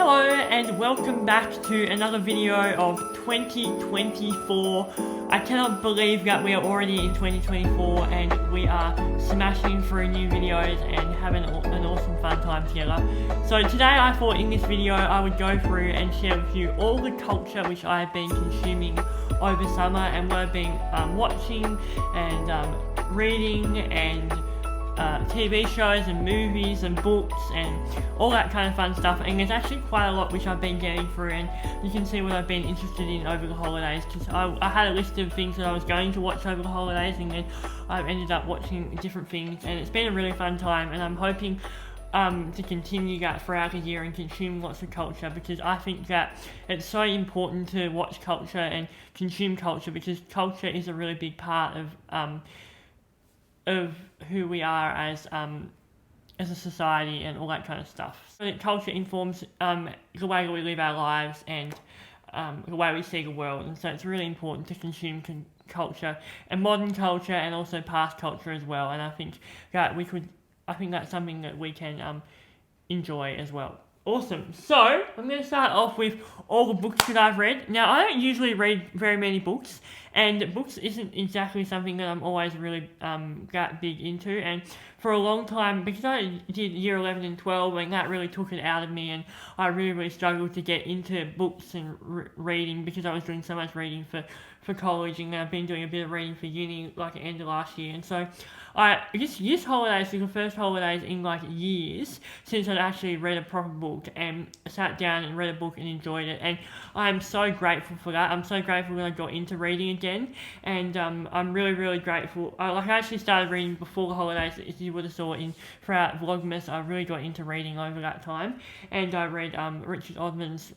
Hello and welcome back to another video of 2024. I cannot believe that we are already in 2024 and we are smashing through new videos and having an awesome fun time together. So today I thought in this video I would go through and share with you all the culture which I have been consuming over summer and what I've been watching and reading and TV shows and movies and books and all that kind of fun stuff. And there's actually quite a lot which I've been getting through, and you can see what I've been interested in over the holidays, because I had a list of things that I was going to watch over the holidays, and then I've ended up watching different things, and it's been a really fun time, and I'm hoping to continue that throughout the year and consume lots of culture, because I think that it's so important to watch culture and consume culture, because culture is a really big part of who we are as a society and all that kind of stuff. So that culture informs the way we live our lives and the way we see the world, and so it's really important to consume culture, and modern culture and also past culture as well. And I think that that's something that we can enjoy as well. Awesome. So I'm going to start off with all the books that I've read. Now, I don't usually read very many books, and books isn't exactly something that I'm always really that big into. And for a long time, because I did year 11 and 12, and that really took it out of me, and I really struggled to get into books and reading, because I was doing so much reading for college, and I've been doing a bit of reading for uni like at the end of last year. And so this holidays was the first holidays in like years since I'd actually read a proper book and sat down and read a book and enjoyed it, and I'm so grateful for that. I'm so grateful that I got into reading again, and I'm really grateful. I actually started reading before the holidays, as you would have saw throughout Vlogmas. I really got into reading over that time, and I read Richard Osman's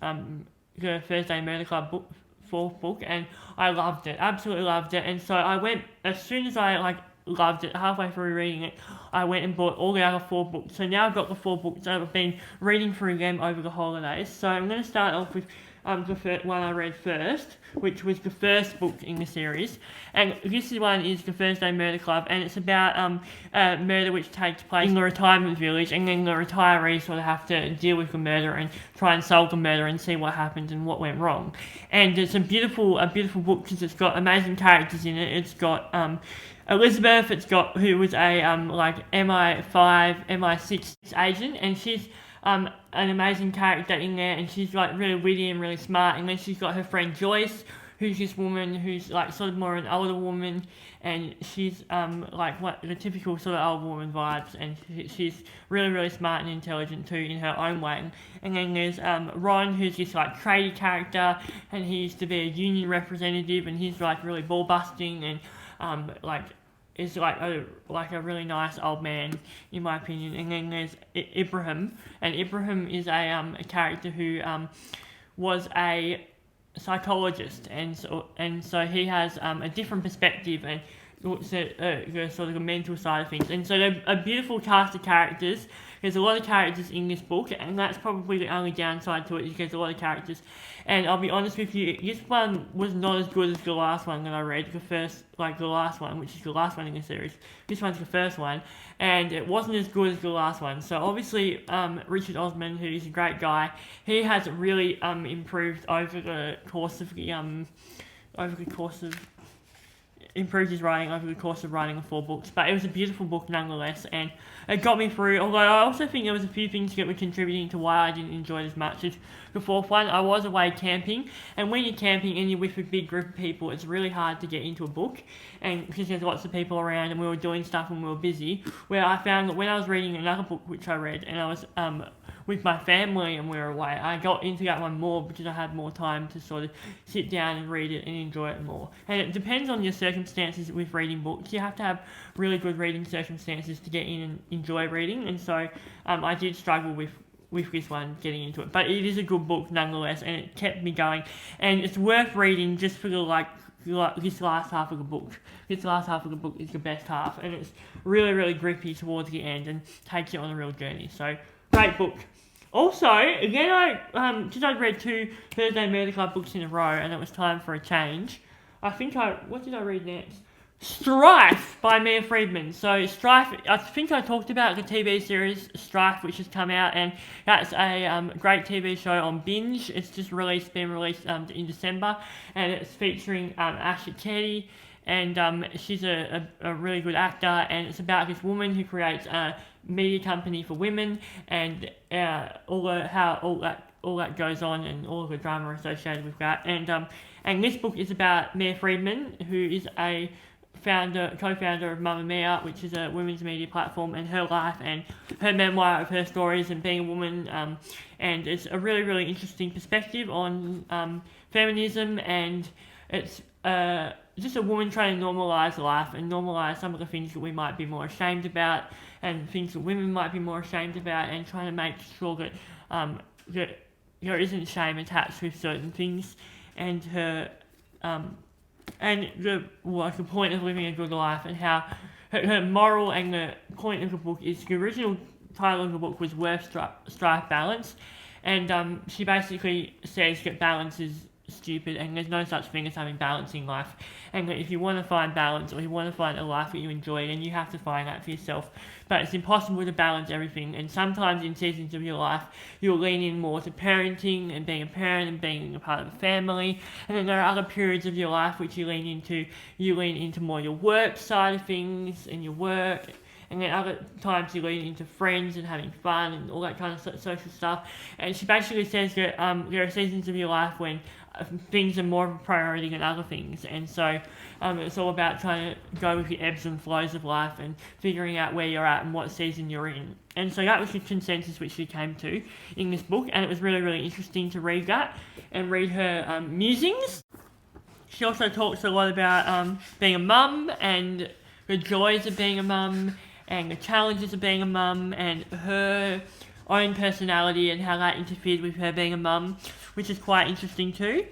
the Thursday Murder Club fourth book, and I loved it, absolutely loved it. And so I went, as soon as I loved it, halfway through reading it, I went and bought all the other 4 books. So now I've got the 4 books, and I've been reading through them over the holidays. So I'm going to start off with the first one I read first, which was the first book in the series, and this one is the Thursday Murder Club, and it's about a murder which takes place in the retirement village, and then the retirees sort of have to deal with the murder and try and solve the murder and see what happened and what went wrong. And it's a beautiful book, because it's got amazing characters in it. It's got Elizabeth, who was a MI5, MI6 agent, and she's an amazing character in there, and she's like really witty and really smart. And then she's got her friend Joyce, who's this woman who's like sort of more an older woman, and she's like what the typical sort of old woman vibes, and she's really smart and intelligent too in her own way. And then there's Ron, who's this like tradie character, and he used to be a union representative, and he's like really ball busting and is like a really nice old man, in my opinion. And then there's Ibrahim, and Ibrahim is a character who was a psychologist, and so he has a different perspective and looks at the sort of the mental side of things. And so they're a beautiful cast of characters. There's a lot of characters in this book, and that's probably the only downside to it, is there's a lot of characters. And I'll be honest with you, this one was not as good as the last one that I read, the last one, which is the last one in the series. This one's the first one, and it wasn't as good as the last one. So obviously, Richard Osman, who is a great guy, he has really improved improved his writing over the course of writing the 4 books. But it was a beautiful book nonetheless, and it got me through, although I also think there was a few things that were contributing to why I didn't enjoy it as much as the 4th one. I was away camping, and when you're camping and you're with a big group of people, it's really hard to get into a book, and because there's lots of people around and we were doing stuff and we were busy, where I found that when I was reading another book which I read, and I was with my family and we were away, I got into that one more because I had more time to sort of sit down and read it and enjoy it more. And it depends on your circumstances with reading books. You have to have really good reading circumstances to get in and enjoy reading, and so I did struggle with this one getting into it. But it is a good book nonetheless, and it kept me going, and it's worth reading just for this last half of the book. This last half of the book is the best half, and it's really grippy towards the end and takes you on a real journey. So, great book. Also, again, because I'd read 2 Thursday Murder Club books in a row, and it was time for a change. What did I read next? Strife by Mia Friedman. So Strife, I think I talked about the TV series Strife, which has come out, and that's a great TV show on Binge. It's just been released in December, and it's featuring Ashley Ketty, and she's a really good actor, and it's about this woman who creates a media company for women, and all that goes on, and all the drama associated with that. And this book is about Mia Friedman, who is a co-founder of Mamma Mia, which is a women's media platform, and her life and her memoir of her stories and being a woman, and it's a really, really interesting perspective on feminism, and it's just a woman trying to normalise life and normalise some of the things that we might be more ashamed about, and things that women might be more ashamed about, and trying to make sure that that there isn't shame attached with certain things, and the point of living a good life, and how her moral and the point of the book is, the original title of the book was Worth Strife Balance, and she basically says that balance is stupid and there's no such thing as having balance in life, and that if you want to find balance, or you want to find a life that you enjoy, then you have to find that for yourself. But it's impossible to balance everything, and sometimes in seasons of your life you'll lean in more to parenting and being a parent and being a part of a family, and then there are other periods of your life which you lean into more your work side of things and your work, and then other times you lean into friends and having fun and all that kind of social stuff. And she basically says that there are seasons of your life when things are more of a priority than other things, and so it's all about trying to go with the ebbs and flows of life and figuring out where you're at and what season you're in. And so that was the consensus which she came to in this book, and it was really, really interesting to read that and read her musings. She also talks a lot about being a mum and the joys of being a mum and the challenges of being a mum, and her own personality and how that interfered with her being a mum, which is quite interesting too.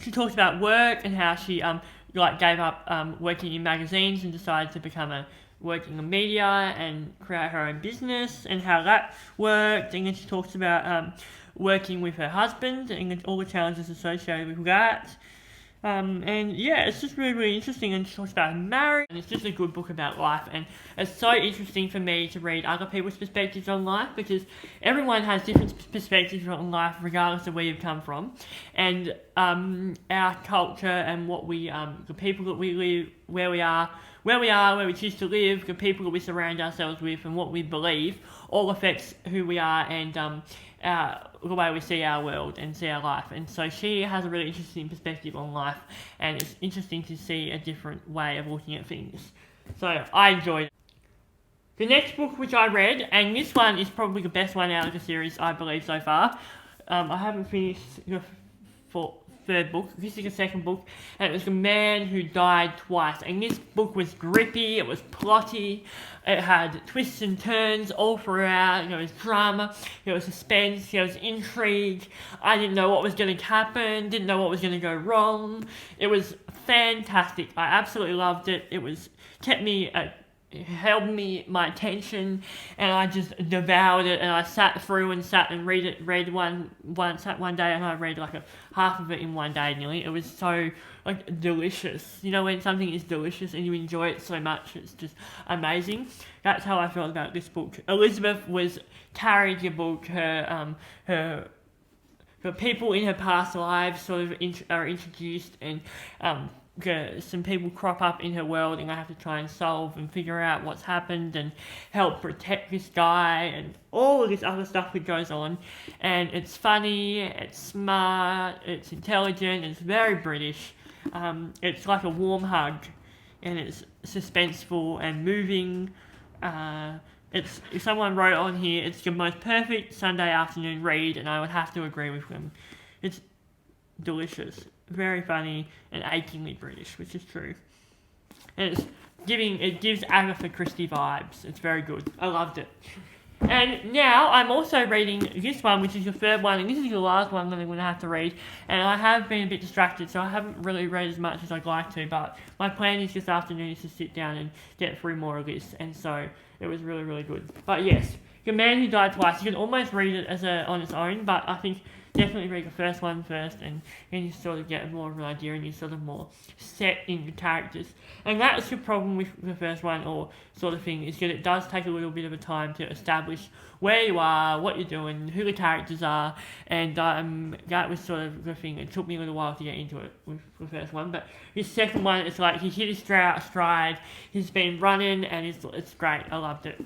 She talks about work and how she gave up working in magazines and decided to working in media and create her own business, and how that worked. And then she talks about working with her husband and all the challenges associated with that. And yeah, it's just really, really interesting, and she talks about marriage, and it's just a good book about life, and it's so interesting for me to read other people's perspectives on life, because everyone has different perspectives on life regardless of where you've come from, and our culture and what we, the people that we live, where we choose to live, the people that we surround ourselves with, and what we believe, all affects who we are, and the way we see our world and see our life. And so she has a really interesting perspective on life, and it's interesting to see a different way of looking at things. So I enjoyed it. The next book which I read, and this one is probably the best one out of the series I believe so far. I haven't finished the third book. This is the second book, and it was The Man Who Died Twice. And this book was grippy, it was plotty, it had twists and turns all throughout. There was drama, there was suspense, there was intrigue. I didn't know what was going to happen, didn't know what was going to go wrong. It was fantastic. I absolutely loved it. It held my attention, and I just devoured it, and I sat and read one day, and I read like half of it in one day nearly. It was so delicious. You know, when something is delicious and you enjoy it so much, it's just amazing. That's how I felt about this book. Elizabeth carried the book. Her people in her past lives sort of are introduced, and some people crop up in her world, and I have to try and solve and figure out what's happened and help protect this guy and all of this other stuff that goes on. And it's funny, it's smart, it's intelligent, it's very British. It's like a warm hug, and it's suspenseful and moving. If someone wrote on here, it's the most perfect Sunday afternoon read, and I would have to agree with them. It's delicious, very funny, and achingly British, which is true. And it gives Agatha Christie vibes. It's very good. I loved it. And now I'm also reading this one, which is the third one, and this is the last one that I'm going to have to read. And I have been a bit distracted, so I haven't really read as much as I'd like to, but my plan is this afternoon is to sit down and get through more of this, and so it was really, really good. But yes, The Man Who Died Twice, you can almost read it on its own, but I think definitely read the first one first, and then you sort of get more of an idea, and you're sort of more set in the characters. And that's the problem with the first one, or sort of thing, is that it does take a little bit of a time to establish where you are, what you're doing, who the characters are, and that was sort of the thing. It took me a little while to get into it with the first one, but the second one, it's like he hit his stride, he's been running, and it's great. I loved it.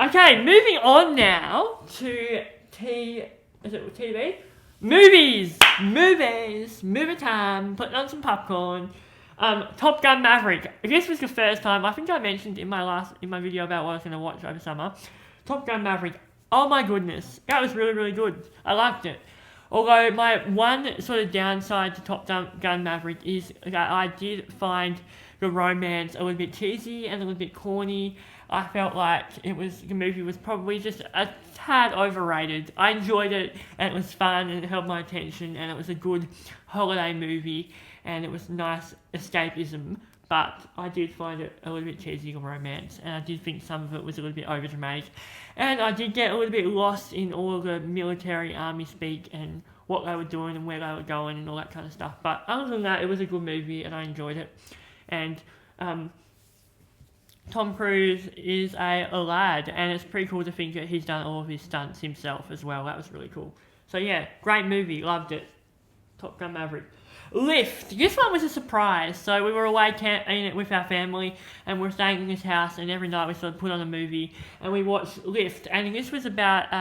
Okay, moving on now to TV? Movies! Movie time, putting on some popcorn. Top Gun Maverick. This was the first time, I think I mentioned in my video about what I was going to watch over summer. Top Gun Maverick. Oh my goodness. That was really, really good. I liked it. Although my one sort of downside to Top Gun Maverick is that I did find the romance a little bit cheesy and a little bit corny. I felt like the movie was probably just a tad overrated. I enjoyed it, and it was fun, and it held my attention, and it was a good holiday movie, and it was nice escapism, but I did find it a little bit cheesy, the romance, and I did think some of it was a little bit overdramatic, and I did get a little bit lost in all the military army speak and what they were doing and where they were going and all that kind of stuff, but other than that, it was a good movie, and I enjoyed it, and Tom Cruise is a lad, and it's pretty cool to think that he's done all of his stunts himself as well. That was really cool. So yeah, great movie, loved it. Top Gun Maverick. Lift. This one was a surprise. So we were away camping it with our family, and we were staying in this house, and every night we sort of put on a movie, and we watched Lift. And this was about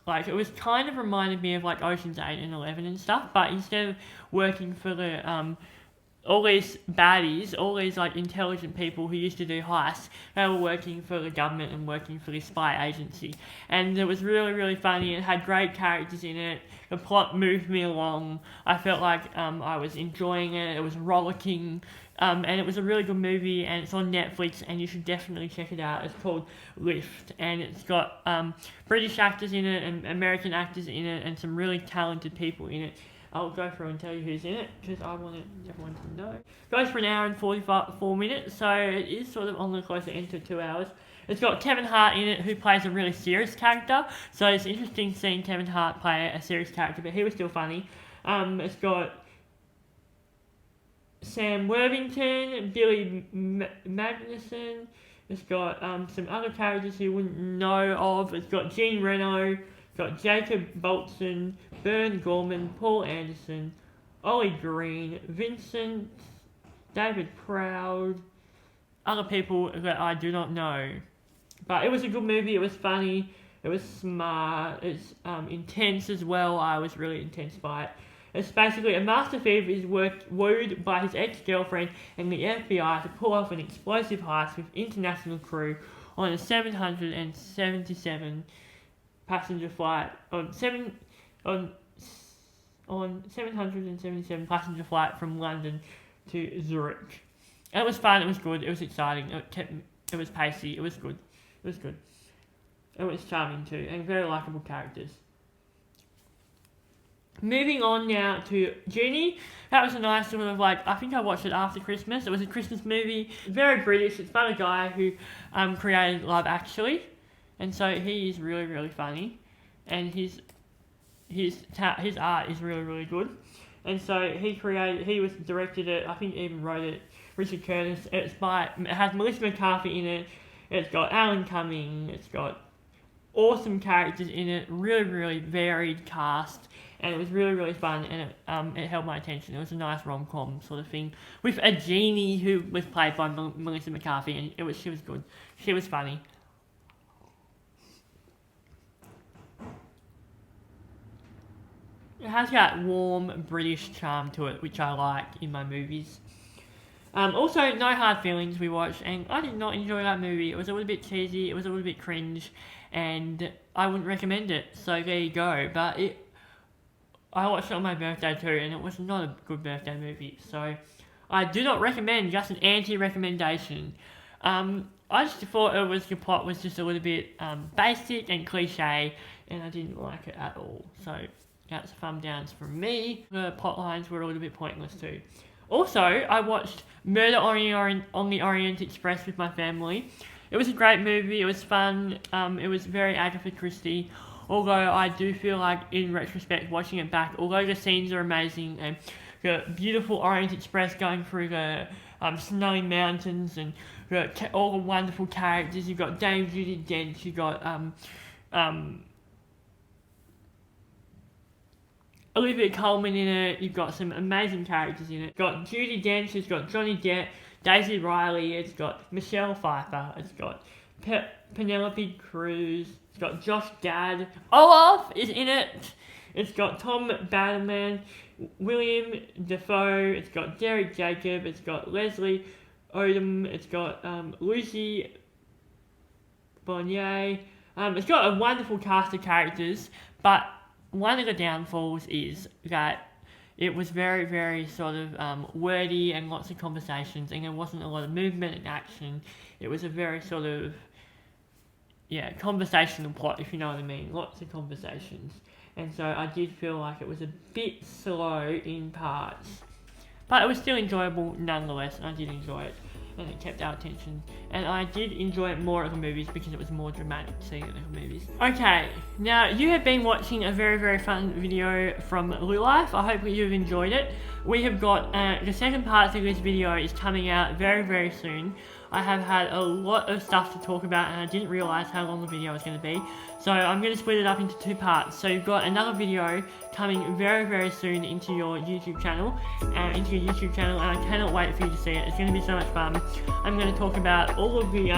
like, it was kind of reminded me of like Ocean's 8 and 11 and stuff, but instead of working for the all these baddies, all these like intelligent people who used to do heists, they were working for the government and working for this spy agency. And it was really, really funny. It had great characters in it. The plot moved me along. I felt like I was enjoying it. It was rollicking. And it was a really good movie, and it's on Netflix, and you should definitely check it out. It's called Lift, and it's got British actors in it and American actors in it, and some really talented people in it. I'll go through and tell you who's in it, because I want everyone to know. It goes for an hour and 44 minutes, so it is sort of on the closer end to 2 hours. It's got Kevin Hart in it, who plays a really serious character, so it's interesting seeing Kevin Hart play a serious character, but he was still funny. It's got Sam Worthington, Billy Magnuson. It's got some other characters you wouldn't know of. It's got Jean Reno, got Jacob Bolton, Bern Gorman, Paul Anderson, Ollie Green, Vincent, David Proud, other people that I do not know. But it was a good movie, it was funny, it was smart, it's intense as well. I was really intense by it. It's basically a master thief is wooed by his ex-girlfriend and the FBI to pull off an explosive heist with international crew on a 777 passenger flight on 777 passenger flight from London to Zurich. And it was fun, it was good, it was exciting, it was pacey, it was good. It was charming too, and very likeable characters. Moving on now to Genie. That was a nice sort of like, I think I watched it after Christmas. It was a Christmas movie, very British. It's about a guy who created Love Actually, and so he is really, really funny, and his art is really, really good. And so he was directed it, I think he even wrote it, Richard Curtis. It has Melissa McCarthy in it, it's got Alan Cumming, it's got awesome characters in it, really, really varied cast, and it was really, really fun, and it held my attention. It was a nice rom-com sort of thing, with a genie who was played by Melissa McCarthy, and she was good. She was funny. It has that warm British charm to it, which I like in my movies. Also, No Hard Feelings we watched, and I did not enjoy that movie. It was a little bit cheesy, it was a little bit cringe, and I wouldn't recommend it, so there you go. But I watched it on my birthday too, and it was not a good birthday movie, so I do not recommend, just an anti-recommendation. I just thought the plot was just a little bit basic and cliche, and I didn't like it at all, so that's thumb downs from me. The plot lines were a little bit pointless too. Also, I watched Murder on the Orient Express with my family. It was a great movie, it was fun, it was very Agatha Christie. although I do feel like in retrospect watching it back, although the scenes are amazing and the beautiful Orient Express going through the snowy mountains and all the wonderful characters, you've got Dame Judi Dench, you've got Olivia Colman in it, you've got some amazing characters in it. You've got Judi Dench, it's got Johnny Depp, Daisy Ridley, it's got Michelle Pfeiffer, it's got Penelope Cruz, it's got Josh Gad, Olaf is in it, it's got Tom Battleman, William Dafoe, it's got Derek Jacob, it's got Leslie Odom, it's got Lucy Bonet, it's got a wonderful cast of characters, but one of the downfalls is that it was very, very sort of wordy and lots of conversations, and there wasn't a lot of movement and action. It was a very sort of, conversational plot, if you know what I mean. Lots of conversations. And so I did feel like it was a bit slow in parts. But it was still enjoyable nonetheless, and I did enjoy it. And it kept our attention. And I did enjoy it more at the movies because it was more dramatic seeing it at the movies. Okay, now you have been watching a very, very fun video from Lewlyfe. I hope you've enjoyed it. We have got, the second part of this video is coming out very, very soon. I have had a lot of stuff to talk about and I didn't realise how long the video was going to be. So I'm going to split it up into 2 parts. So you've got another video coming very, very soon into your YouTube channel, and I cannot wait for you to see it. It's going to be so much fun. I'm going to talk about all of the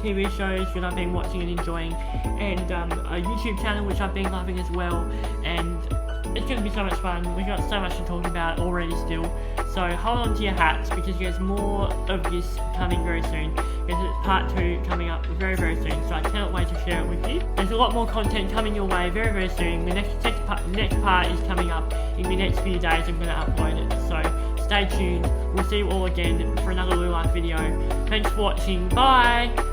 TV shows that I've been watching and enjoying, and a YouTube channel which I've been loving as well, and it's going to be so much fun. We've got so much to talk about already still. So hold on to your hats because there's more of this coming very soon. There's part 2 coming up very, very soon. So I cannot wait to share it with you. There's a lot more content coming your way very, very soon. The next part is coming up in the next few days. I'm going to upload it. So stay tuned. We'll see you all again for another Lewlyfe video. Thanks for watching. Bye!